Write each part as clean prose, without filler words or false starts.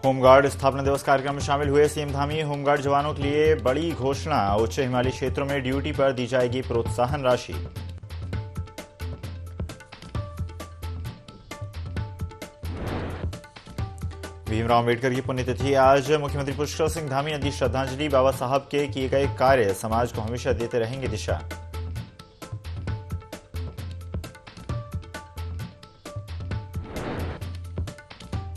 Home guard स्थापना दिवस कार्यक्रम में शामिल हुए सीएम धामी। होमगार्ड जवानों के लिए बड़ी घोषणा, उच्च हिमालयी क्षेत्रों में ड्यूटी पर दी जाएगी प्रोत्साहन राशि। भीमराव अम्बेडकर की पुण्यतिथि आज। मुख्यमंत्री पुष्कर सिंह धामी ने दी श्रद्धांजलि। बाबा साहब के किए गए कार्य समाज को हमेशा देते रहेंगे दिशा।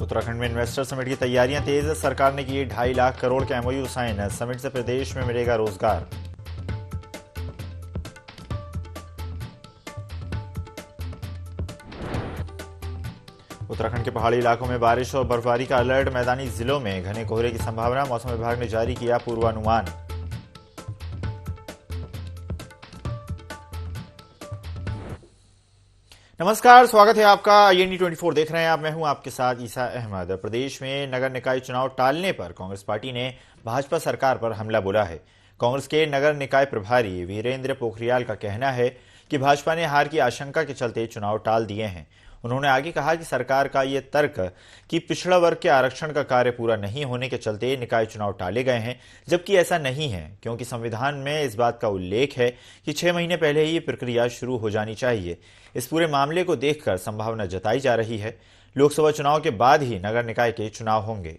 उत्तराखंड में इन्वेस्टर समिट की तैयारियां तेज। सरकार ने किए 2.5 लाख करोड़ के एमओयू साइन। समिट से प्रदेश में मिलेगा रोजगार। उत्तराखंड के पहाड़ी इलाकों में बारिश और बर्फबारी का अलर्ट। मैदानी जिलों में घने कोहरे की संभावना। मौसम विभाग ने जारी किया पूर्वानुमान। नमस्कार, स्वागत है आपका। IND 24 देख रहे हैं आप। मैं हूं आपके साथ ईसा अहमद। प्रदेश में नगर निकाय चुनाव टालने पर कांग्रेस पार्टी ने भाजपा सरकार पर हमला बोला है। कांग्रेस के नगर निकाय प्रभारी वीरेंद्र पोखरियाल का कहना है कि भाजपा ने हार की आशंका के चलते चुनाव टाल दिए हैं। उन्होंने आगे कहा कि सरकार का ये तर्क कि पिछड़ा वर्ग के आरक्षण का कार्य पूरा नहीं होने के चलते निकाय चुनाव टाले गए हैं, जबकि ऐसा नहीं है, क्योंकि संविधान में इस बात का उल्लेख है कि 6 महीने पहले ही ये प्रक्रिया शुरू हो जानी चाहिए। इस पूरे मामले को देखकर संभावना जताई जा रही है लोकसभा चुनाव के बाद ही नगर निकाय के चुनाव होंगे।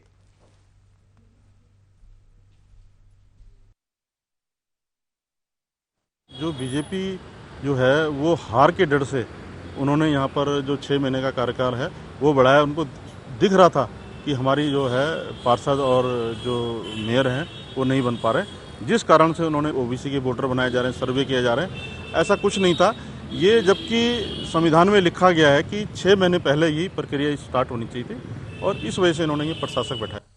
जो बीजेपी जो है वो हार के डर से उन्होंने यहाँ पर जो 6 महीने का कार्यकाल है वो बढ़ाया। उनको दिख रहा था कि हमारी जो है पार्षद और जो मेयर हैं वो नहीं बन पा रहे, जिस कारण से उन्होंने ओबीसी के वोटर बनाए जा रहे हैं, सर्वे किए जा रहे हैं। ऐसा कुछ नहीं था ये, जबकि संविधान में लिखा गया है कि 6 महीने पहले ही प्रक्रिया स्टार्ट होनी चाहिए थी और इस वजह से इन्होंने ये प्रशासक बैठाया।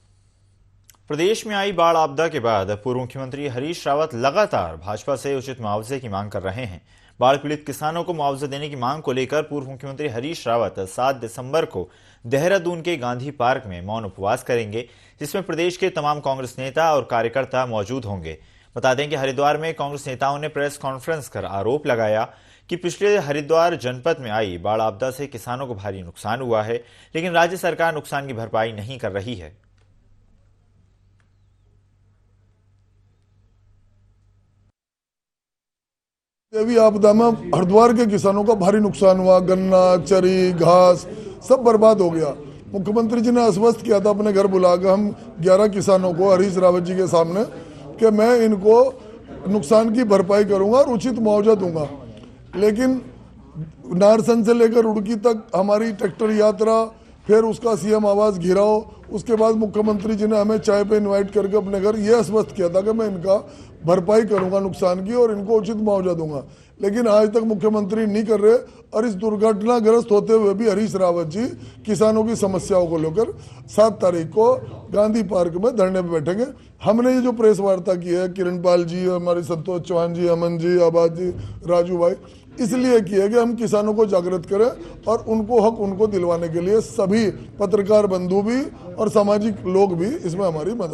प्रदेश में आई बाढ़ आपदा के बाद पूर्व मुख्यमंत्री हरीश रावत लगातार भाजपा से उचित मुआवजे की मांग कर रहे हैं। बाढ़ पीड़ित किसानों को मुआवजा देने की मांग को लेकर पूर्व मुख्यमंत्री हरीश रावत 7 दिसंबर को देहरादून के गांधी पार्क में मौन उपवास करेंगे, जिसमें प्रदेश के तमाम कांग्रेस नेता और कार्यकर्ता मौजूद होंगे। बता दें कि हरिद्वार में कांग्रेस नेताओं ने प्रेस कॉन्फ्रेंस कर आरोप लगाया कि पिछले हरिद्वार जनपद में आई बाढ़ आपदा से किसानों को भारी नुकसान हुआ है, लेकिन राज्य सरकार नुकसान की भरपाई नहीं कर रही है। देवी आपदा में हरिद्वार के किसानों का भारी नुकसान हुआ। गन्ना, चरी, घास सब बर्बाद हो गया। मुख्यमंत्री जी ने आश्वस्त किया था अपने घर बुलाकर हम 11 किसानों को हरीश रावत जी के सामने कि मैं इनको नुकसान की भरपाई करूंगा और उचित मुआवजा दूंगा। लेकिन नारसन से लेकर रुड़की तक हमारी ट्रैक्टर यात्रा, फिर उसका सीएम आवास घिराव, उसके बाद मुख्यमंत्री जी ने हमें चाय पे इनवाइट करके अपने घर ये आश्वस्त किया था कि मैं इनका भरपाई करूंगा नुकसान की और इनको उचित मुआवजा दूंगा। लेकिन आज तक मुख्यमंत्री नहीं कर रहे और इस दुर्घटनाग्रस्त होते हुए भी हरीश रावत जी किसानों की समस्याओं को लेकर 7 तारीख को गांधी पार्क में धरने पर बैठेंगे। हमने ये जो प्रेस वार्ता की है, किरण पाल जी, हमारे संतोष चौहान जी, अमन जी, आबाद जी, राजू भाई, इसलिए किया कि हम किसानों को जागृत करें और उनको हक उनको दिलवाने के लिए सभी पत्रकार बंधु भी और सामाजिक लोग भी इसमें हमारी मदद।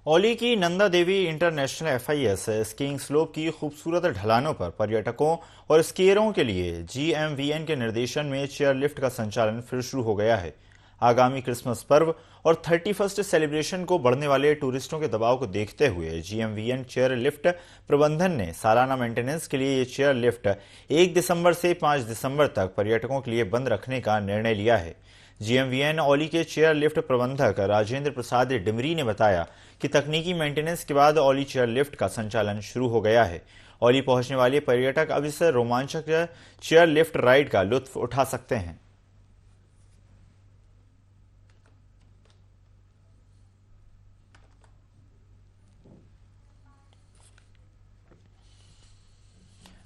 औली की Nanda Devi international FIS skiing slope की खूबसूरत ढलानों पर पर्यटकों और स्कीयरों के लिए GMVN के निर्देशन में चेयर लिफ्ट का संचालन फिर शुरू हो गया है। आगामी क्रिसमस पर्व और 31st सेलिब्रेशन को बढ़ने वाले टूरिस्टों के दबाव को देखते हुए GMVN चेयर लिफ्ट प्रबंधन ने सालाना मेंटेनेंस के लिए ये चेयर लिफ्ट 1 दिसंबर से 5 दिसंबर तक पर्यटकों के लिए बंद रखने का निर्णय लिया है। GMVN औली के चेयर लिफ्ट प्रबंधक राजेंद्र प्रसाद डिमरी ने बताया कि तकनीकी मेंटेनेंस के बाद औली चेयर लिफ्ट का संचालन शुरू हो गया है। औली पहुंचने वाले पर्यटक अब इस रोमांचक चेयर लिफ्ट राइड का लुत्फ उठा सकते हैं।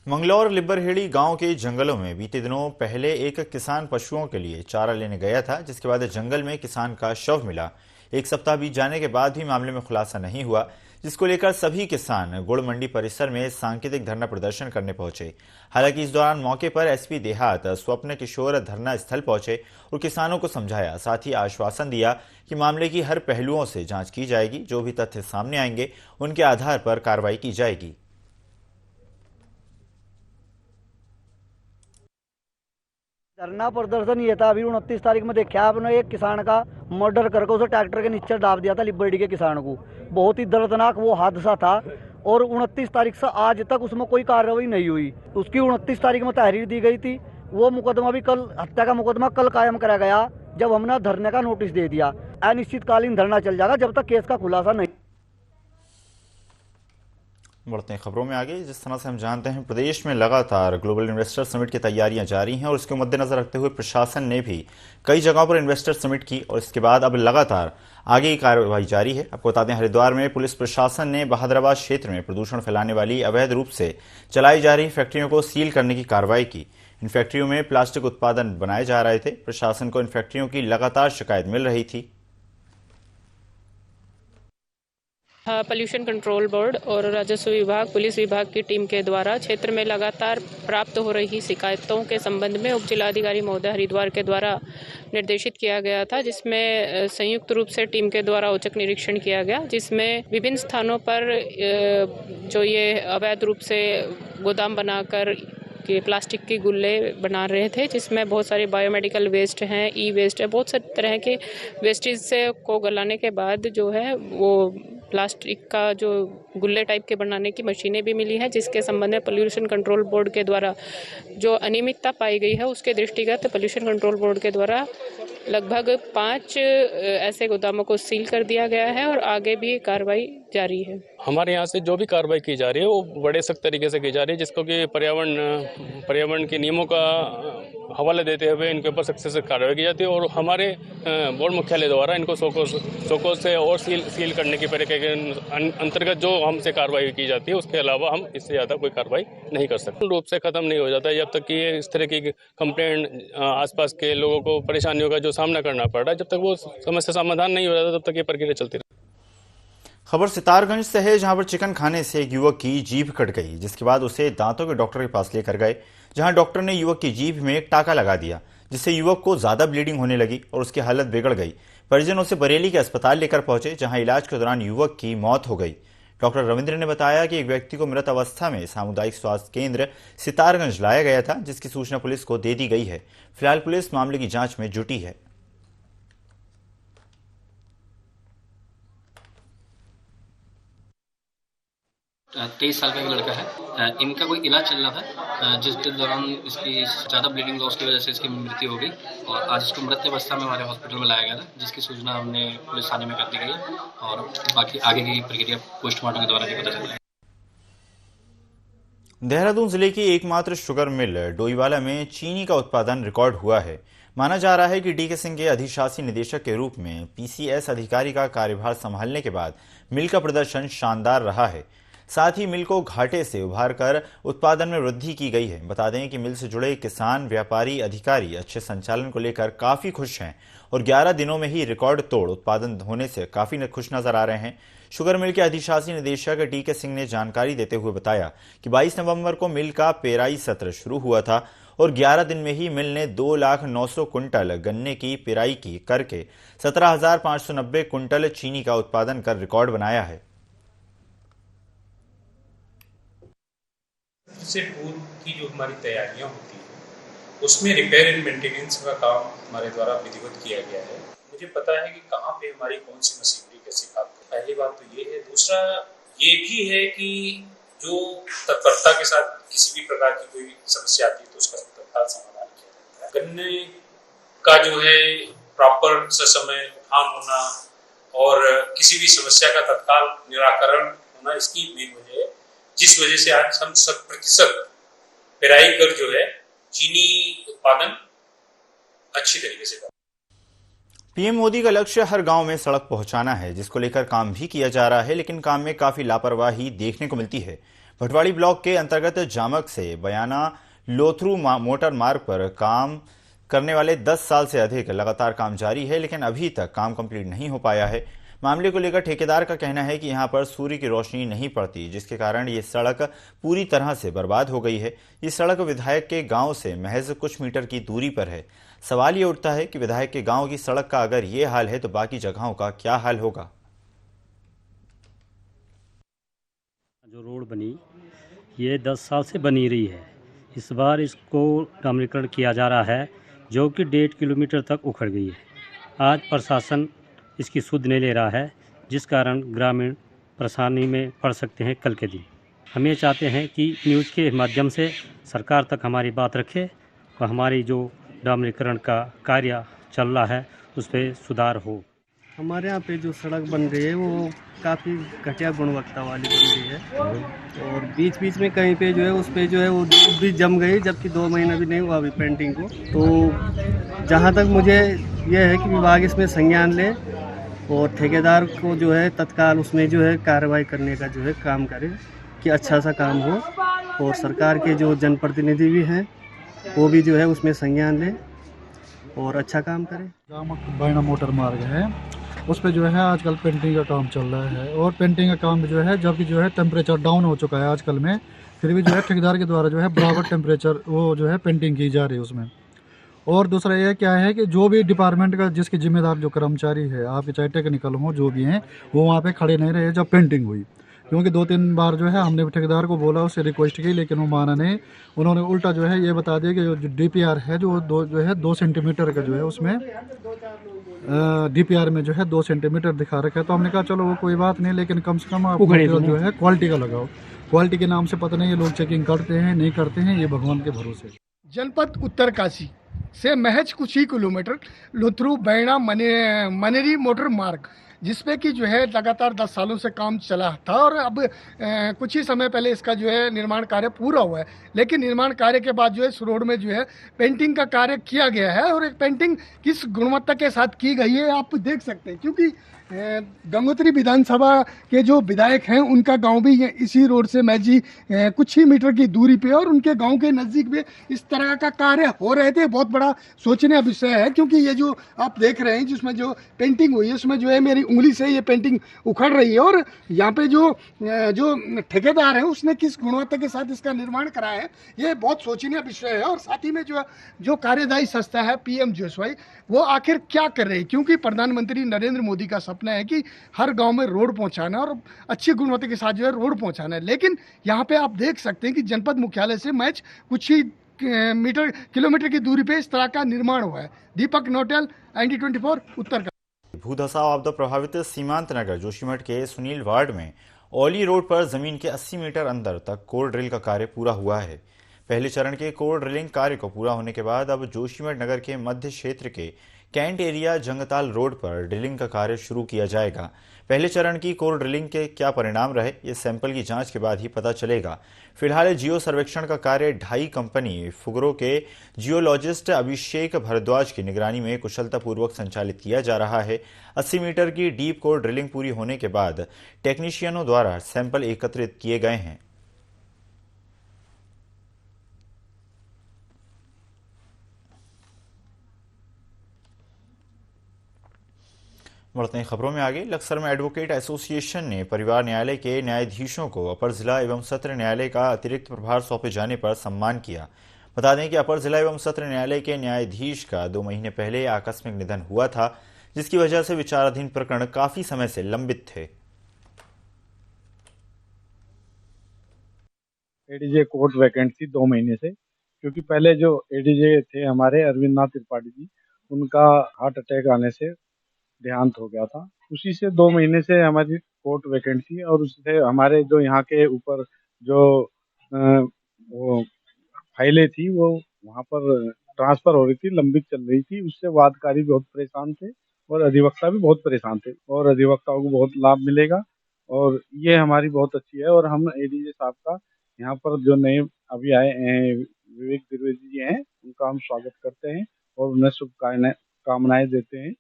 मंगलौर लिब्बरहेड़ी गांव के जंगलों में बीते दिनों पहले एक किसान पशुओं के लिए चारा लेने गया था, जिसके बाद जंगल में किसान का शव मिला। 1 सप्ताह बीत जाने के बाद भी मामले में खुलासा नहीं हुआ, जिसको लेकर सभी किसान गुड़ मंडी परिसर में सांकेतिक धरना प्रदर्शन करने पहुंचे। हालांकि इस दौरान मौके पर SP देहात स्वप्न किशोर धरना स्थल पहुंचे और किसानों को समझाया, साथ ही आश्वासन दिया कि मामले की हर पहलुओं से जांच की जाएगी, जो भी तथ्य सामने आएंगे उनके आधार पर कार्रवाई की जाएगी। धरना प्रदर्शन ये था। अभी 29 तारीख में देखा आपने, एक किसान का मर्डर करके उसे ट्रैक्टर के नीचे डाल दिया था लिबर्टी के किसान को। बहुत ही दर्दनाक वो हादसा था और 29 तारीख से आज तक उसमें कोई कार्रवाई नहीं हुई। उसकी 29 तारीख में तहरीर दी गई थी, वो मुकदमा भी कल, हत्या का मुकदमा कल कायम करा गया जब हमने धरने का नोटिस दे दिया। अनिश्चितकालीन धरना चल जाएगा जब तक केस का खुलासा नहीं। बढ़ते हैं खबरों में आगे। जिस तरह से हम जानते हैं, प्रदेश में लगातार ग्लोबल इन्वेस्टर समिट की तैयारियां जारी हैं और इसके मद्देनजर रखते हुए प्रशासन ने भी कई जगहों पर इन्वेस्टर समिट की और इसके बाद अब लगातार आगे की कार्रवाई जारी है। आपको बता दें, हरिद्वार में पुलिस प्रशासन ने बहादुराबाद क्षेत्र में प्रदूषण फैलाने वाली अवैध रूप से चलाई जा रही फैक्ट्रियों को सील करने की कार्रवाई की। इन फैक्ट्रियों में प्लास्टिक उत्पादन बनाए जा रहे थे। प्रशासन को इन फैक्ट्रियों की लगातार शिकायत मिल रही थी। पोल्यूशन कंट्रोल बोर्ड और राजस्व विभाग, पुलिस विभाग की टीम के द्वारा क्षेत्र में लगातार प्राप्त हो रही शिकायतों के संबंध में उप जिलाधिकारी महोदय हरिद्वार के द्वारा निर्देशित किया गया था, जिसमें संयुक्त रूप से टीम के द्वारा औचक निरीक्षण किया गया, जिसमें विभिन्न स्थानों पर जो ये अवैध रूप से गोदाम बनाकर के प्लास्टिक के गुल्ले बना रहे थे, जिसमें बहुत सारे बायोमेडिकल वेस्ट हैं, ई वेस्ट है, बहुत सारे तरह के वेस्टेज से को गलाने के बाद जो है वो प्लास्टिक का जो गुल्ले टाइप के बनाने की मशीनें भी मिली हैं, जिसके संबंध में पोल्यूशन कंट्रोल बोर्ड के द्वारा जो अनियमितता पाई गई है उसके दृष्टिगत पोल्यूशन कंट्रोल बोर्ड के द्वारा लगभग 5 ऐसे गोदामों को सील कर दिया गया है और आगे भी कार्रवाई जारी है। हमारे यहाँ से जो भी कार्रवाई की जा रही है वो बड़े सख्त तरीके से की जा रही है, जिसको कि पर्यावरण के नियमों का हवाला देते हुए इनके ऊपर सख्त से कार्रवाई की जाती है और हमारे बोर्ड मुख्यालय द्वारा इनको सोको से और सील करने की प्रक्रिया के अंतर्गत जो हमसे कार्रवाई की जाती है, उसके अलावा हम इससे ज़्यादा कोई कार्रवाई नहीं कर सकते। रूप से ख़त्म नहीं हो जाता जब तक कि इस तरह की कंप्लेंट आसपास के लोगों को परेशानियों का जो सामना करना पड़ रहा है, जब तक वो समस्या समाधान नहीं हो जाता तब तक ये प्रक्रिया चलती रहती है। खबर सितारगंज से है, जहां पर चिकन खाने से एक युवक की जीभ कट गई, जिसके बाद उसे दांतों के डॉक्टर के पास लेकर गए, जहां डॉक्टर ने युवक की जीभ में एक टाका लगा दिया, जिससे युवक को ज्यादा ब्लीडिंग होने लगी और उसकी हालत बिगड़ गई। परिजन उसे बरेली के अस्पताल लेकर पहुंचे, जहां इलाज के दौरान युवक की मौत हो गई। डॉक्टर रविंद्र ने बताया कि एक व्यक्ति को मृत अवस्था में सामुदायिक स्वास्थ्य केंद्र सितारगंज लाया गया था, जिसकी सूचना पुलिस को दे दी गई है। फिलहाल पुलिस मामले की जांच में जुटी है। 23 साल का एक लड़का है। इनका कोई इलाज चल रहा था, जिसके दौरान इसकी ज़्यादा ब्लीडिंग लॉस की वजह से इसकी मृत्यु हो गई और आज इसको मृत अवस्था में हमारे हॉस्पिटल में लाया गया था, जिसकी सूचना हमने पुलिस थाने में कर दी गई है और बाकी आगे की प्रक्रिया पोस्टमार्टम के द्वारा भी पता चल रहा है। देहरादून जिले की एकमात्र शुगर मिल डोईवाला में चीनी का उत्पादन रिकॉर्ड हुआ है। माना जा रहा है कि डीके सिंह के अधिशासी निदेशक के रूप में पीसीएस अधिकारी का कार्यभार संभालने के बाद मिल का प्रदर्शन शानदार रहा है। साथ ही मिल को घाटे से उभार कर उत्पादन में वृद्धि की गई है। बता दें कि मिल से जुड़े किसान, व्यापारी, अधिकारी अच्छे संचालन को लेकर काफी खुश हैं और 11 दिनों में ही रिकॉर्ड तोड़ उत्पादन होने से काफी खुश नजर आ रहे हैं। शुगर मिल के अधिशासी निदेशक डीके सिंह ने जानकारी देते हुए बताया कि 22 नवंबर को मिल का पेराई सत्र शुरू हुआ था और 11 दिन में ही मिल ने 2,09,000 कुंटल गन्ने की पेराई की करके 17,590 कुंटल चीनी का उत्पादन कर रिकॉर्ड बनाया है। से पूर्व की जो हमारी तैयारियां होती हैं उसमें रिपेयर एंड मेंटेनेंस का काम हमारे द्वारा विधिवत किया गया है। मुझे पता है कि कहाँ पे हमारी कौन सी मशीनरी कैसे काम करती है। पहली बात तो ये है। दूसरा ये भी है कि जो तत्परता के साथ किसी भी प्रकार की कोई समस्या आती है तो उसका तत्काल समाधान किया जाता है। गन्ने का जो है प्रॉपर समय उठान होना और किसी भी समस्या का तत्काल निराकरण होना, इसकी मेन वजह है, जिस वजह से आज हम 100% पेराई कर जो है चीनी उत्पादन अच्छी तरीके से कर। पीएम मोदी का लक्ष्य हर गांव में सड़क पहुंचाना है, जिसको लेकर काम भी किया जा रहा है, लेकिन काम में काफी लापरवाही देखने को मिलती है। भटवाड़ी ब्लॉक के अंतर्गत जामक से बयाना लोथरू मोटर मार्ग पर काम करने वाले 10 साल से अधिक लगातार काम जारी है, लेकिन अभी तक काम कंप्लीट नहीं हो पाया है। मामले को लेकर ठेकेदार का कहना है कि यहां पर सूर्य की रोशनी नहीं पड़ती, जिसके कारण ये सड़क पूरी तरह से बर्बाद हो गई है। ये सड़क विधायक के गांव से महज कुछ मीटर की दूरी पर है। सवाल ये उठता है कि विधायक के गांव की सड़क का अगर ये हाल है तो बाकी जगहों का क्या हाल होगा। जो रोड बनी ये 10 साल से बनी रही है। इस बार इसको डामरीकरण किया जा रहा है, जो कि 1.5 किलोमीटर तक उखड़ गई है। आज प्रशासन इसकी सुध नहीं ले रहा है, जिस कारण ग्रामीण परेशानी में पड़ सकते हैं कल के दिन। हम ये चाहते हैं कि न्यूज़ के माध्यम से सरकार तक हमारी बात रखे और हमारी जो डामरीकरण का कार्य चल रहा है उस पर सुधार हो। हमारे यहाँ पे जो सड़क बन रही है वो काफ़ी घटिया गुणवत्ता वाली बन रही है और बीच बीच में कहीं पे जो है उस पे जो है वो धूप भी जम गई, जबकि 2 महीना भी नहीं हुआ अभी पेंटिंग को। तो जहाँ तक मुझे यह है कि विभाग इसमें संज्ञान ले और ठेकेदार को जो है तत्काल उसमें जो है कार्रवाई करने का जो है काम करे कि अच्छा सा काम हो, और सरकार के जो जनप्रतिनिधि भी हैं वो भी जो है उसमें संज्ञान लें और अच्छा काम करें। बैना मोटर मार्ग है, उस पर जो है आजकल पेंटिंग का काम चल रहा है और पेंटिंग का काम जो है जबकि जो है टेम्परेचर डाउन हो चुका है आजकल में, फिर भी जो है ठेकेदार के द्वारा जो है बराबर टेम्परेचर वो जो है पेंटिंग की जा रही है उसमें। और दूसरा ये क्या है कि जो भी डिपार्टमेंट का जिसके जिम्मेदार जो कर्मचारी है, आपके चाहे टेक्निकल हो जो भी हैं, वो वहाँ पे खड़े नहीं रहे जब पेंटिंग हुई, क्योंकि 2-3 बार जो है हमने ठेकेदार को बोला, उससे रिक्वेस्ट की, लेकिन वो माना नहीं। उन्होंने उल्टा जो है ये बता दिया कि जो DPR है जो है 2 सेंटीमीटर का जो है उसमें DPR में जो है 2 सेंटीमीटर दिखा रखा है। तो हमने कहा चलो वो कोई बात नहीं, लेकिन कम से कम आप जो है क्वालिटी का लगाओ। क्वालिटी के नाम से पता नहीं ये लोग चेकिंग करते हैं नहीं करते हैं, ये भगवान के भरोसे। जनपद उत्तरकाशी से महज कुछ ही किलोमीटर लुथरू बैना मनेरी मोटर मार्ग, जिसपे कि जो है लगातार 10 सालों से काम चला था और अब कुछ ही समय पहले इसका जो है निर्माण कार्य पूरा हुआ है। लेकिन निर्माण कार्य के बाद जो है इस रोड में जो है पेंटिंग का कार्य किया गया है और एक पेंटिंग किस गुणवत्ता के साथ की गई है आप देख सकते हैं, क्योंकि गंगोत्री विधानसभा के जो विधायक हैं उनका गांव भी इसी रोड से महज कुछ ही मीटर की दूरी पे, और उनके गांव के नज़दीक में इस तरह का कार्य हो रहे थे। बहुत बड़ा सोचने का विषय है, क्योंकि ये जो आप देख रहे हैं जिसमें जो पेंटिंग हुई है उसमें जो है मेरी उंगली से ये पेंटिंग उखड़ रही है, और यहाँ पे जो ठेकेदार है उसने किस गुणवत्ता के साथ इसका निर्माण कराया है, ये बहुत सोचनीय विषय है। और साथ ही में जो कार्यदायी संस्था है PMGSY, वो आखिर क्या कर रही है, क्योंकि प्रधानमंत्री नरेंद्र मोदी का सपना है कि हर गांव में रोड पहुंचाना और अच्छी गुणवत्ता के साथ जो है रोड पहुंचाना है। लेकिन यहाँ पे आप देख सकते हैं कि जनपद मुख्यालय से मैच कुछ ही किलोमीटर की दूरी पे इस तरह का निर्माण हुआ है। दीपक नोटेल, ND24 उत्तर। भूधसाव आपदा प्रभावित सीमांत नगर जोशीमठ के सुनील वार्ड में औली रोड पर जमीन के 80 मीटर अंदर तक कोर ड्रिल का कार्य पूरा हुआ है। पहले चरण के कोर ड्रिलिंग कार्य को पूरा होने के बाद अब जोशीमठ नगर के मध्य क्षेत्र के कैंट एरिया जंगताल रोड पर ड्रिलिंग का कार्य शुरू किया जाएगा। पहले चरण की कोर ड्रिलिंग के क्या परिणाम रहे, ये सैंपल की जांच के बाद ही पता चलेगा। फिलहाल जियो सर्वेक्षण का कार्य 2.5 कंपनी फुगरो के जियोलॉजिस्ट अभिषेक भारद्वाज की निगरानी में कुशलतापूर्वक संचालित किया जा रहा है। 80 मीटर की डीप कोर ड्रिलिंग पूरी होने के बाद टेक्नीशियनों द्वारा सैंपल एकत्रित किए गए हैं। बढ़ते हैं खबरों में आगे। लक्सर में एडवोकेट एसोसिएशन ने परिवार न्यायालय के न्यायाधीशों को अपर जिला एवं सत्र न्यायालय का अतिरिक्त प्रभार सौंपे जाने पर सम्मान किया। बता दें कि अपर जिला एवं सत्र न्यायालय के न्यायाधीश का 2 महीने पहले आकस्मिक निधन हुआ था, जिसकी वजह से विचाराधीन प्रकरण काफी समय से लंबित थे। एडीजे कोर्ट वैकेंट थी 2 महीने से, क्योंकि पहले जो एडीजे थे हमारे अरविंद नाथ त्रिपाठी जी, उनका हार्ट अटैक आने से देहांत हो गया था। उसी से 2 महीने से हमारी कोर्ट वैकेंट थी और उससे हमारे जो यहाँ के ऊपर जो वो फाइलें थी वो वहाँ पर ट्रांसफर हो रही थी, लंबित चल रही थी। उससे वादकारी बहुत परेशान थे और अधिवक्ता भी बहुत परेशान थे, और अधिवक्ताओं को बहुत लाभ मिलेगा और ये हमारी बहुत अच्छी है। और हम एडीजे साहब का यहाँ पर जो नए अभी आए विवेक द्विवेदी जी हैं, उनका हम स्वागत करते हैं और उन्हें शुभकामनाएं देते हैं।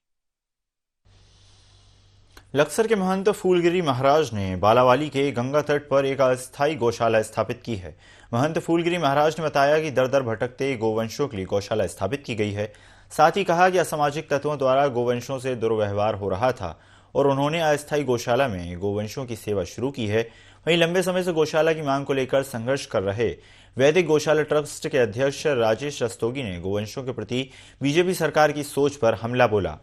लक्सर के महंत फूलगिरी महाराज ने बालावाली के गंगा तट पर एक अस्थायी गौशाला स्थापित की है। महंत फूलगिरी महाराज ने बताया कि दर दर भटकते गोवंशों के लिए गौशाला स्थापित की गई है। साथ ही कहा कि असामाजिक तत्वों द्वारा गोवंशों से दुर्व्यवहार हो रहा था और उन्होंने अस्थायी गौशाला में गोवंशों की सेवा शुरू की है। वहीं लंबे समय से गौशाला की मांग को लेकर संघर्ष कर रहे वैदिक गौशाला ट्रस्ट के अध्यक्ष राजेश रस्तोगी ने गोवंशों के प्रति बीजेपी सरकार की सोच पर हमला बोला।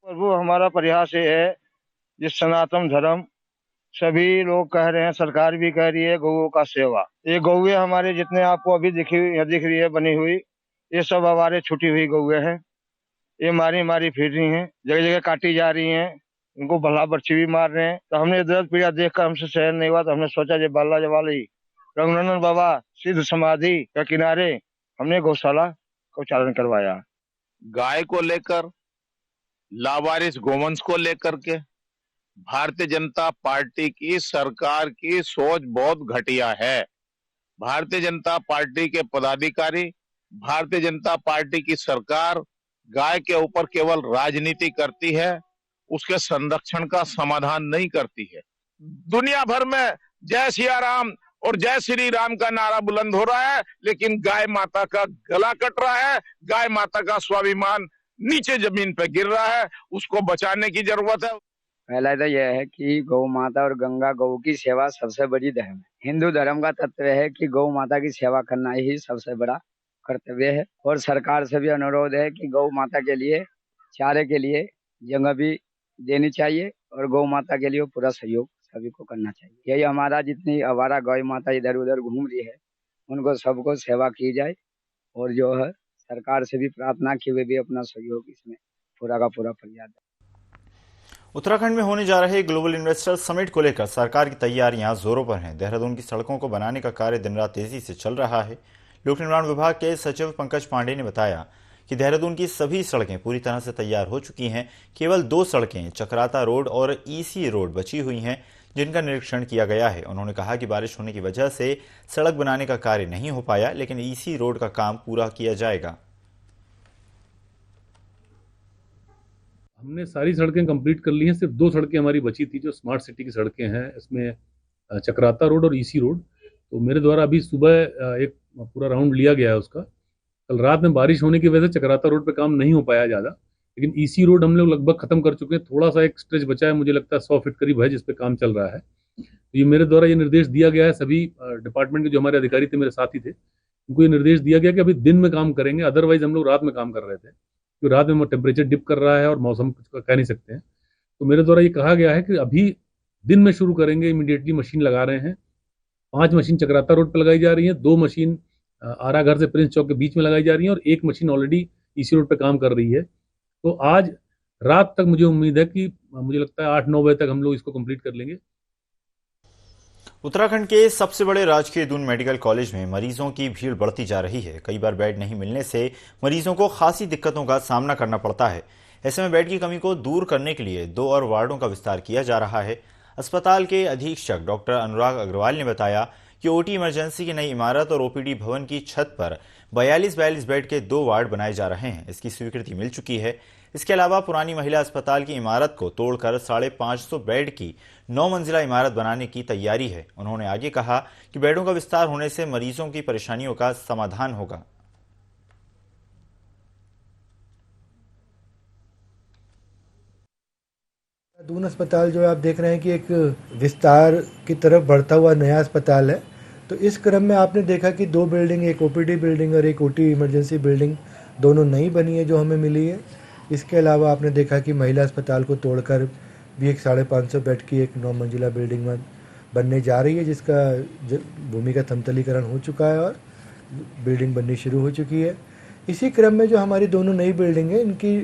प्रभु, हमारा प्रयास ये है जिस सनातन धर्म सभी लोग कह रहे हैं, सरकार भी कह रही है गौओं का सेवा। ये गौए हमारे जितने आपको अभी दिख रही है बनी हुई, ये सब हमारे छुटी हुई गौए हैं। ये मारी मारी फिर रही हैं, जगह जगह काटी जा रही हैं, इनको भला बर्छी भी मार रहे हैं। तो हमने दर्द पीड़ा देखकर हमसे सहन नहीं हुआ, तो हमने सोचा जे बाला जवाली रघुनंदन बाबा सिद्ध समाधि के किनारे हमने गौशाला को चालन करवाया। गाय को लेकर, लावारिस गोवंश को लेकर के भारतीय जनता पार्टी की सरकार की सोच बहुत घटिया है। भारतीय जनता पार्टी के पदाधिकारी, भारतीय जनता पार्टी की सरकार गाय के ऊपर केवल राजनीति करती है, उसके संरक्षण का समाधान नहीं करती है। दुनिया भर में जय सिया राम और जय श्री राम का नारा बुलंद हो रहा है, लेकिन गाय माता का गला कट रहा है, गाय माता का स्वाभिमान नीचे जमीन पे गिर रहा है। उसको बचाने की जरूरत है। पहला तो यह है कि गौ माता और गंगा गौ की सेवा सबसे बड़ी धर्म है। हिंदू धर्म का तत्व है कि गौ माता की सेवा करना ही सबसे बड़ा कर्तव्य है। और सरकार से भी अनुरोध है कि गौ माता के लिए चारे के लिए जगह भी देनी चाहिए और गौ माता के लिए पूरा सहयोग सभी को करना चाहिए। यही हमारा जितनी आवारा गौ माता इधर उधर घूम रही है, उनको सबको सेवा की जाए। और जो है सरकार से भी प्रार्थना की वे भी अपना सहयोग इसमें पूरा का पूरा प्रयास। उत्तराखंड में होने जा रहे ग्लोबल इन्वेस्टर समिट को लेकर सरकार की तैयारियां जोरों पर हैं। देहरादून की सड़कों को बनाने का कार्य दिन रात तेजी से चल रहा है। लोक निर्माण विभाग के सचिव पंकज पांडे ने बताया कि देहरादून की सभी सड़कें पूरी तरह से तैयार हो चुकी हैं। केवल 2 सड़कें चक्राता रोड और ईसी रोड बची हुई हैं, जिनका निरीक्षण किया गया है। उन्होंने कहा कि बारिश होने की वजह से सड़क बनाने का कार्य नहीं हो पाया, लेकिन ईसी रोड का काम पूरा किया जाएगा। हमने सारी सड़कें कंप्लीट कर ली हैं, सिर्फ 2 सड़कें हमारी बची थी जो स्मार्ट सिटी की सड़कें हैं। इसमें चक्राता रोड और ईसी रोड। तो मेरे द्वारा अभी सुबह एक पूरा राउंड लिया गया है उसका। कल रात में बारिश होने की वजह से चक्राता रोड पे काम नहीं हो पाया ज़्यादा, लेकिन ईसी रोड हम लोग लगभग खत्म कर चुके हैं। थोड़ा सा एक स्ट्रेच बचा है, मुझे लगता है 100 फीट करीब है, जिस पे काम चल रहा है। तो ये मेरे द्वारा ये निर्देश दिया गया है सभी डिपार्टमेंट के जो हमारे अधिकारी थे, मेरे साथी थे, उनको ये निर्देश दिया गया कि अभी दिन में काम करेंगे। अदरवाइज हम लोग रात में काम कर रहे थे, क्योंकि रात में टेम्परेचर डिप कर रहा है और मौसम कुछ कह नहीं सकते हैं। तो मेरे द्वारा ये कहा गया है कि अभी दिन में शुरू करेंगे। इमीडिएटली मशीन लगा रहे हैं। 5 मशीन चक्राता रोड पर लगाई जा रही हैं, 2 मशीन आरा घर से प्रिंस चौक के बीच में लगाई जा रही है और 1 मशीन ऑलरेडी ईसी रोड पे काम कर रही है। तो आज रात तक मुझे उम्मीद है कि मुझे लगता है 8-9 बजे तक हम लोग इसको कंप्लीट कर लेंगे। उत्तराखंड के सबसे बड़े राजकीय दून मेडिकल कॉलेज में मरीजों की भीड़ बढ़ती जा रही है। कई बार बेड नहीं मिलने से मरीजों को खासी दिक्कतों का सामना करना पड़ता है। ऐसे में बेड की कमी को दूर करने के लिए 2 और वार्डों का विस्तार किया जा रहा है। अस्पताल के अधीक्षक डॉक्टर अनुराग अग्रवाल ने बताया कि ओटी इमरजेंसी की नई इमारत और ओपीडी भवन की छत पर 42 बेड के 2 वार्ड बनाए जा रहे हैं। इसकी स्वीकृति मिल चुकी है। इसके अलावा पुरानी महिला अस्पताल की इमारत को तोड़कर 550 बेड की 9 मंजिला इमारत बनाने की तैयारी है। उन्होंने आगे कहा कि बेडों का विस्तार होने से मरीजों की परेशानियों का समाधान होगा। दून अस्पताल जो आप देख रहे हैं कि एक विस्तार की तरफ बढ़ता हुआ नया अस्पताल है। तो इस क्रम में आपने देखा कि 2 बिल्डिंग, एक ओपीडी बिल्डिंग और एक ओटी इमरजेंसी बिल्डिंग, दोनों नई बनी है जो हमें मिली है। इसके अलावा आपने देखा कि महिला अस्पताल को तोड़कर भी एक 550 बेड की एक 9 मंजिला बिल्डिंग बनने जा रही है, जिसका भूमि का समतलीकरण हो चुका है और बिल्डिंग बननी शुरू हो चुकी है। इसी क्रम में जो हमारी दोनों नई बिल्डिंग है, इनकी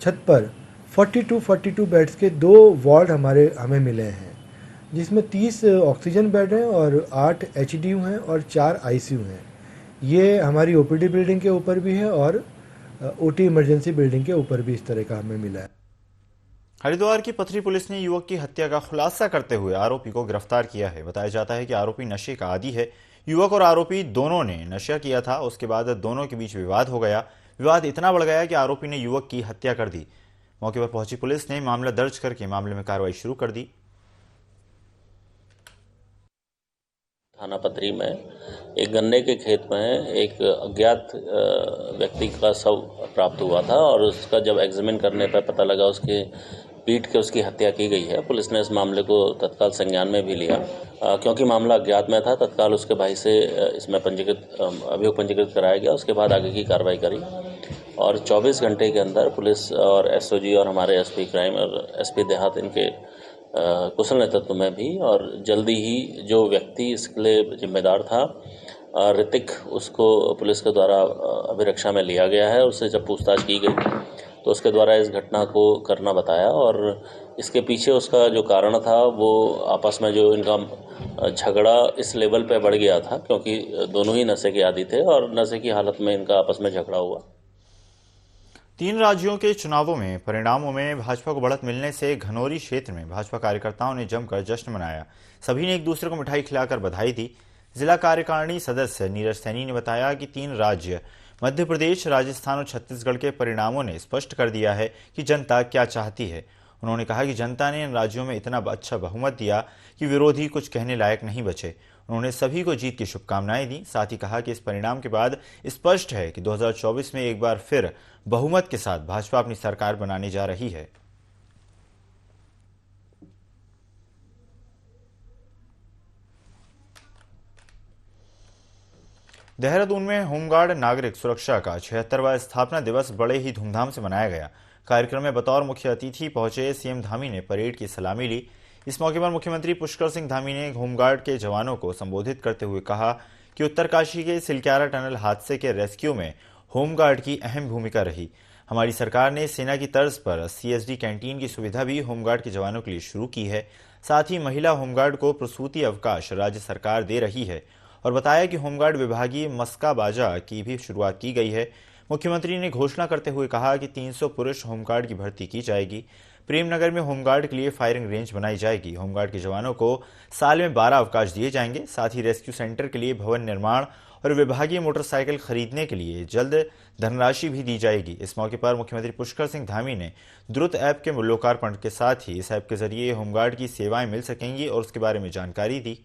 छत पर 42 बेड्स के 2 वार्ड हमें मिले हैं, जिसमें 30 ऑक्सीजन बेड हैं और 8 एचडीयू हैं और 4 आईसीयू हैं। ये हमारी ओपीडी बिल्डिंग के ऊपर भी है और ओटी इमरजेंसी बिल्डिंग के ऊपर भी इस तरह का हमें मिला है। हरिद्वार की पथरी पुलिस ने युवक की हत्या का खुलासा करते हुए आरोपी को गिरफ्तार किया है। बताया जाता है कि आरोपी नशे का आदी है। युवक और आरोपी दोनों ने नशा किया था। उसके बाद दोनों के बीच विवाद हो गया। विवाद इतना बढ़ गया कि आरोपी ने युवक की हत्या कर दी। मौके पर पहुंची पुलिस ने मामला दर्ज करके मामले में कार्रवाई शुरू कर दी। थाना पथरी में एक गन्ने के खेत में एक अज्ञात व्यक्ति का शव प्राप्त हुआ था और उसका जब एग्जामिन करने पर पता लगा उसके पीट के उसकी हत्या की गई है। पुलिस ने इस मामले को तत्काल संज्ञान में भी लिया। क्योंकि मामला अज्ञात में था, तत्काल उसके भाई से इसमें अभियोग पंजीकृत कराया गया। उसके बाद आगे की कार्रवाई करी और 24 घंटे के अंदर पुलिस और एसओजी और हमारे एसपी क्राइम और एसपी देहात इनके कुशल नेतृत्व में भी, और जल्दी ही जो व्यक्ति इसके लिए जिम्मेदार था ऋतिक, उसको पुलिस के द्वारा अभिरक्षा में लिया गया है। उससे जब पूछताछ की गई तो उसके द्वारा इस घटना को करना बताया, और इसके पीछे उसका जो कारण था वो आपस में जो इनका झगड़ा इस लेवल पे बढ़ गया था, क्योंकि दोनों ही नशे के आदी थे और नशे की हालत में इनका आपस में झगड़ा हुआ। 3 राज्यों के चुनावों में परिणामों में भाजपा को बढ़त मिलने से घनौरी क्षेत्र में भाजपा कार्यकर्ताओं ने जमकर जश्न मनाया। सभी ने एक दूसरे को मिठाई खिलाकर बधाई दी। जिला कार्यकारिणी सदस्य नीरज सैनी ने बताया कि 3 राज्य मध्य प्रदेश, राजस्थान और छत्तीसगढ़ के परिणामों ने स्पष्ट कर दिया है कि जनता क्या चाहती है। उन्होंने कहा कि जनता ने इन राज्यों में इतना अच्छा बहुमत दिया कि विरोधी कुछ कहने लायक नहीं बचे। उन्होंने सभी को जीत की शुभकामनाएं दी। साथ ही कहा कि इस परिणाम के बाद स्पष्ट है कि 2024 में एक बार फिर बहुमत के साथ भाजपा अपनी सरकार बनाने जा रही है। देहरादून में होमगार्ड नागरिक सुरक्षा का 76वां स्थापना दिवस बड़े ही धूमधाम से मनाया गया। कार्यक्रम में बतौर मुख्य अतिथि पहुंचे सीएम धामी ने परेड की सलामी ली। इस मौके पर मुख्यमंत्री पुष्कर सिंह धामी ने होमगार्ड के जवानों को संबोधित करते हुए कहा कि उत्तरकाशी के सिलक्यारा टनल हादसे के रेस्क्यू में होमगार्ड की अहम भूमिका रही। हमारी सरकार ने सेना की तर्ज पर CSD कैंटीन की सुविधा भी होमगार्ड के जवानों के लिए शुरू की है। साथ ही महिला होमगार्ड को प्रसूति अवकाश राज्य सरकार दे रही है, और बताया कि होमगार्ड विभागीय मस्का बाजा की भी शुरुआत की गई है। मुख्यमंत्री ने घोषणा करते हुए कहा कि 300 पुरुष होमगार्ड की भर्ती की जाएगी। प्रेमनगर में होमगार्ड के लिए फायरिंग रेंज बनाई जाएगी। होमगार्ड के जवानों को साल में 12 अवकाश दिए जाएंगे। साथ ही रेस्क्यू सेंटर के लिए भवन निर्माण और विभागीय मोटरसाइकिल खरीदने के लिए जल्द धनराशि भी दी जाएगी। इस मौके पर मुख्यमंत्री पुष्कर सिंह धामी ने द्रुत ऐप के लोकार्पण के साथ ही इस ऐप के जरिए होमगार्ड की सेवाएं मिल सकेंगी और उसके बारे में जानकारी दी।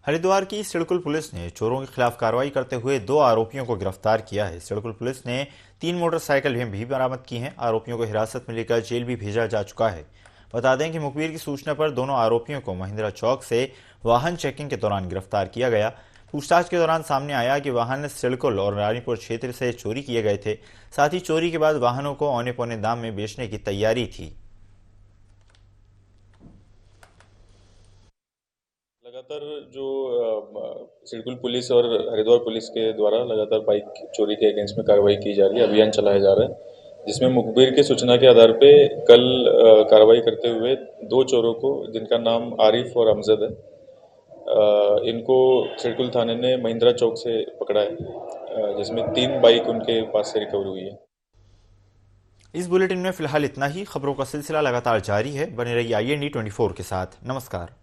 हरिद्वार की सिडकुल पुलिस ने चोरों के खिलाफ कार्रवाई करते हुए 2 आरोपियों को गिरफ्तार किया है। सिडकुल पुलिस ने 3 मोटरसाइकिल भी बरामद की हैं। आरोपियों को हिरासत में लेकर जेल भी भेजा जा चुका है। बता दें कि मुखबिर की सूचना पर दोनों आरोपियों को महिंद्रा चौक से वाहन चेकिंग के दौरान गिरफ्तार किया गया। पूछताछ के दौरान सामने आया कि वाहन सिडकुल और रानीपुर क्षेत्र से चोरी किए गए थे। साथ ही चोरी के बाद वाहनों को औने पौने दाम में बेचने की तैयारी थी। लगातार जो सिडकुल पुलिस और हरिद्वार पुलिस के द्वारा लगातार बाइक चोरी के अगेंस्ट में कार्रवाई की जा रही है, अभियान चलाया जा रहा है, जिसमें मुखबिर की सूचना के आधार पे कल कार्रवाई करते हुए 2 चोरों को, जिनका नाम आरिफ और अमजद है, इनको सिडकुल थाने ने महिंद्रा चौक से पकड़ा है, जिसमें 3 बाइक उनके पास से रिकवर हुई है। इस बुलेटिन में फिलहाल इतना ही। खबरों का सिलसिला लगातार जारी है। बने रहिए IND 24 के साथ। नमस्कार।